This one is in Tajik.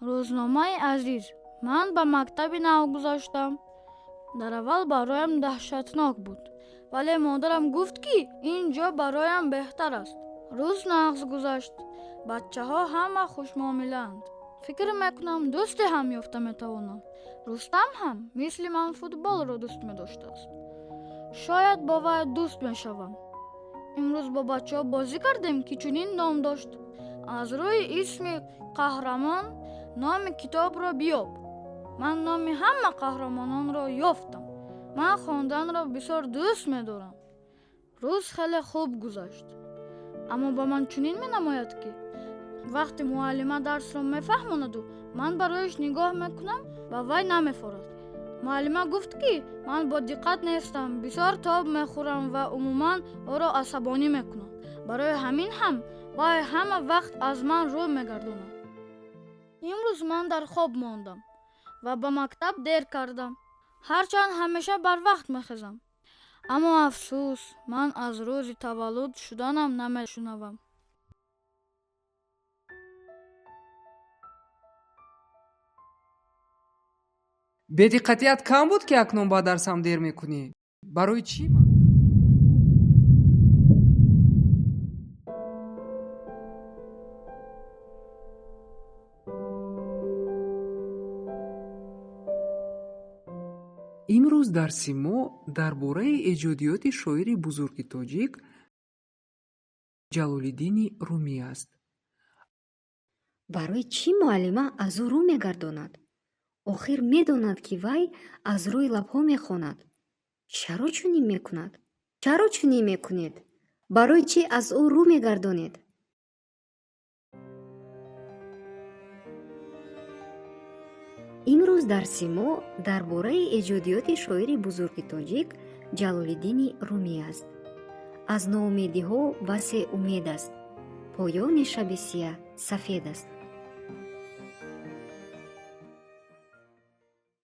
روزنامه عزیز، من به مکتب نو گذاشتم. در اول برایم دهشتناک بود، ولی مادرم گفت که اینجا برایم بهتر است. روز نغز گذشت. بچه ها همه خوش معاملند. فکر میکنم دوستی هم یافته میتوانم. رستم هم مثل من فوتبال را دوست می داشته است. شاید با وی دوست می شوم. امروز با بچه ها بازی کردیم که چنین نام داشت: از روی اسم قهرمان نام کتاب را بیاب. من نام همه قهرمانان را یافتم. من خواندن را بسیار دوست می دارم. روز خیلی خوب گذشت. اما با من چنین می نماید که وقتی معلمه درس را می فهماند و من برایش نگاه میکنم با وی نمیخورد. معلمه گفت که من با دقت نیستم، بسیار تاب میخورم و عموما او را عصبانی میکنم. برای همین هم وی همه وقت از من رو میگرداند. امروز من در خواب ماندم و به مکتب دیر کردم، هرچند همیشه بر وقت میخیزم. اما افسوس، من از روز تولد شدنم نمیشنوم. бедиққатият кам буд ки акнун ба дарсам дер мекунӣ. барои чӣ ман? имрӯз дарси мо дар бораи эҷодиёти шоири бузурги тоҷик ҷалолиддини румӣ аст. барои чӣ муаллима аз ӯ рӯ мегардонад? охир медонад ки вай аз рӯи лабҳо мехонад. чаро чунин мекунад? чаро чунин мекунед? барои чӣ аз ӯ рӯ мегардонед? имрӯз дарси мо дар бораи эҷодиёти шоири бузурги тоҷик ҷалолиддини румӣ аст. аз ноумедиҳо васе умед аст, поёни шаби сиях сафед аст.